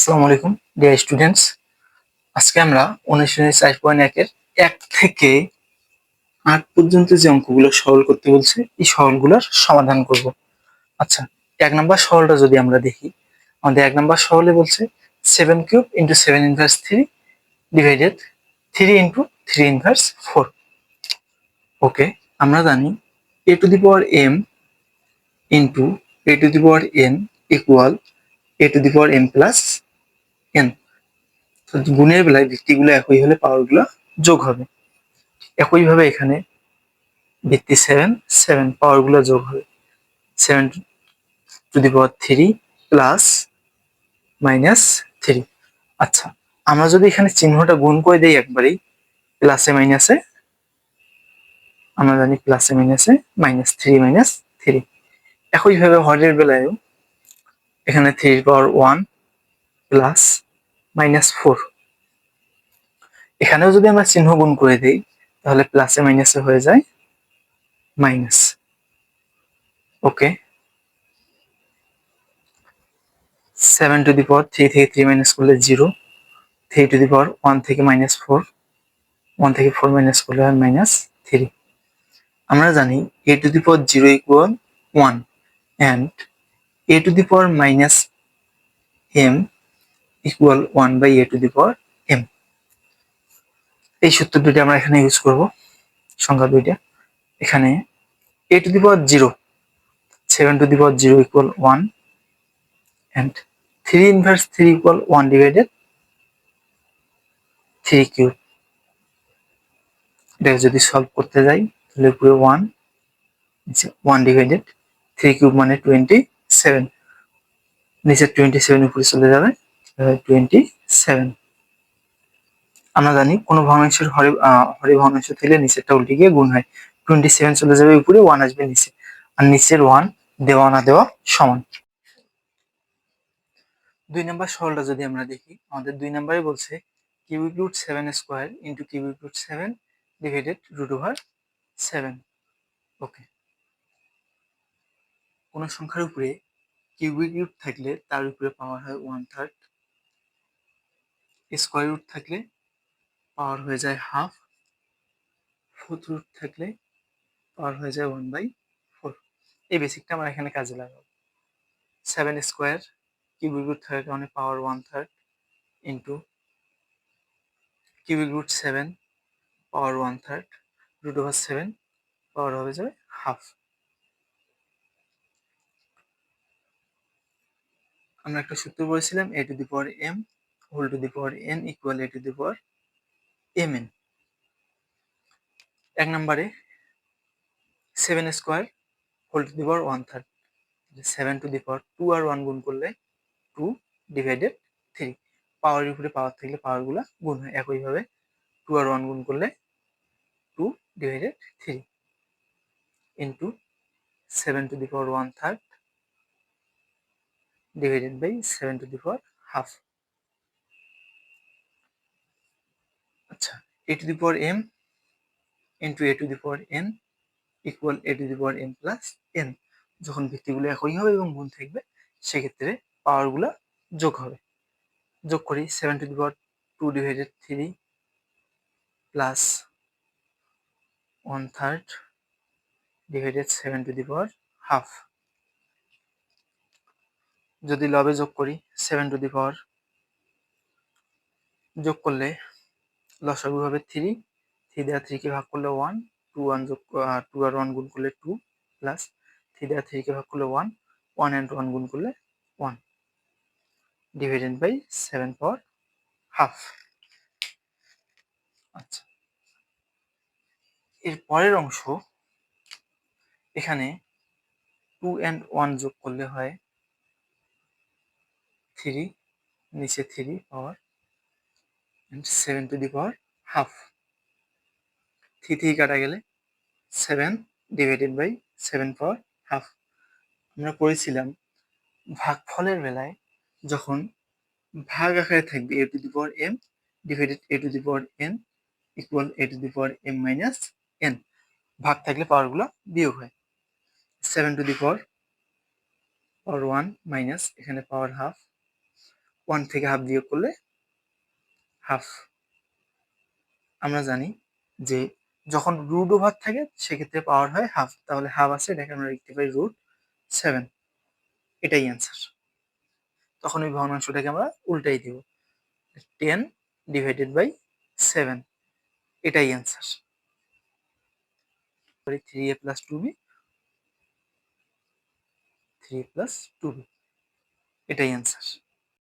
আসসালামু আলাইকুম dear students. আজকে আমরা অনুশীলনী 4.1 এর 1 থেকে 8 পর্যন্ত যে অঙ্কগুলো সরল করতে বলছে এই সরলগুলোর সমাধান করব। আচ্ছা, 1 নাম্বার সরলটা যদি আমরা দেখি, আমাদের 1 নাম্বার সরলে বলছে 7 cube into 7 inverse 3 divided 3 into 3 inverse 4। ওকে, আমরা জানি a to the power m into a to the power n equal a to the power m plus n। গুণের বেলায় ভিত্তিগুলো একই হলে পাওয়ারগুলো যোগ হবে। একইভাবে এখানে ভিত্তি 7 পাওয়ারগুলো যোগ হবে। 7 to the power 3 plus minus 3। আচ্ছা, আমরা যদি এখানে চিহ্নটা গুণ করে দিই একবারেই, প্লাসে মাইনাসে, আমরা জানি প্লাসে মাইনাসে -3 -3। একইভাবে হরের বেলায়ও এখানে 3 পাওয়ার 1 প্লাস -4। এখানেও যদি আমরা চিহ্ন গুণ করে দিই তাহলে প্লাসে মাইনাসে হয়ে যায় মাইনাস। ওকে, 7 টু দি পাওয়ার 3 থেকে 3 মাইনাস করলে 0, 3 টু দি পাওয়ার 1 থেকে -4, 1 থেকে 4 মাইনাস করলে হয় -3। আমরা জানি a to the power 0 equal 1 and a to the power m equal 1 by a to the power m। এই সূত্র দুটি আমরা এখানে ইউজ করব, সংখ্যা দুইটা। এখানে a to the power 0, 7 to the power 0 equal 1 and 3 inverse 3 equal 1 divided 3 cube. এটা যদি সলভ করতে যাই তাহলে পুরো 1 ডিভাইডেড 3 কিউব মানে 27, নিচে 27 উপরে চলে যাবে 27। আমরা জানি কোন ভগ্নাংশের হরে ভগ্নাংশ থেকে নিচেরটা উল্টে গিয়ে গুণ হয়। 27 চলে যাবে উপরে, 1 আসবে নিচে, আর নিচের 1 দেওয়া না দেওয়া সমান। 2 নাম্বার সরলটা যদি আমরা দেখি, আমাদের 2 নাম্বারে বলছে cubic root 7 square into cubic root 7 divided root over 7। Okay, কোন সংখ্যার উপরে কিউবিক রুট থাকলে তার উপরে পাওয়ার হয় 1/3, স্কয়ার রুট থাকলে পাওয়ার হয়ে যায় হাফ, ফোর্থ রুট থাকলে পাওয়ার হয়ে যায় 1/4। এই বেসিকটা আমরা এখানে কাজে লাগাবো। 7 স্কয়ার কিউবিক রুট থাকার কারণে power 1/3 into cubic root 7 power 1/3 root over 7 power হয়ে যাবে হাফ। আমরা একটা সূত্র বলেছিলাম a to the power m whole to the power n equal a to the power mn। 1 নম্বরে 7 square whole to the power 1/3, 7 to the power 2 আর 1 গুণ করলে 2 ডিভাইডেড 3। পাওয়ারের উপরে পাওয়ার থাকলে পাওয়ারগুলো গুণ হয়। একইভাবে 2 আর 1 গুণ করলে 2 divided 3 into 7 to the power 1/3 divided by 7 to the power half। আচ্ছা, a to the power m into a to the power n equal a to the power m plus n। যখন ভিত্তিগুলো একই হবে এবং গুণ থাকবে সেক্ষেত্রে পাওয়ারগুলো যোগ হবে। যোগ করি 7 to the power 2 divided 3 plus 1/3 divided 7 to the power half। যদি লবে যোগ করি 7 to the power, যোগ করলে লসাগু হবে 3, 3 দ্বারা 3 কে ভাগ করলে 1, 2 আর 1 গুণ করলে 2 প্লাস 3 দ্বারা 3 কে ভাগ করলে 1, 1 and 1 গুণ করলে 1 ডিভাইডেড বাই 7 পাওয়ার হাফ। আচ্ছা, এর পরের অংশ, এখানে 2 and 1 যোগ করলে হয় 3, নিচে 3 পাওয়ার and 7 to the power half. 3 থেকে কাটা গেলে 7 ডিভাইডেড বাই 7 পাওয়ার হাফ। আমরা পড়েছিলাম ভাগফলের বেলায় যখন ভাগ আকারে থাকবে a to the power m divided a to the power n equal a to the power m minus n। ভাগ থাকলে পাওয়ারগুলো বিয়োগ হয়। 7 টু দি পাওয়ার 1 মাইনাস এখানে পাওয়ার হাফ, 1 থেকে হাফ বিয়োগ করলে হাফ। আমরা জানি যে যখন রুট ওভার থাকে সেক্ষেত্রে পাওয়ার হয় হাফ, তাহলে হাফ আছে, এটাকে আমরা লিখতে পারি √7। এটাই অ্যান্সার। তখন ওই ভগ্নাংশটাকে আমরা উল্টাই দিব, 10/7, এটাই answer. 3a + 2b, 3a + 2b, এটাই অ্যান্সার।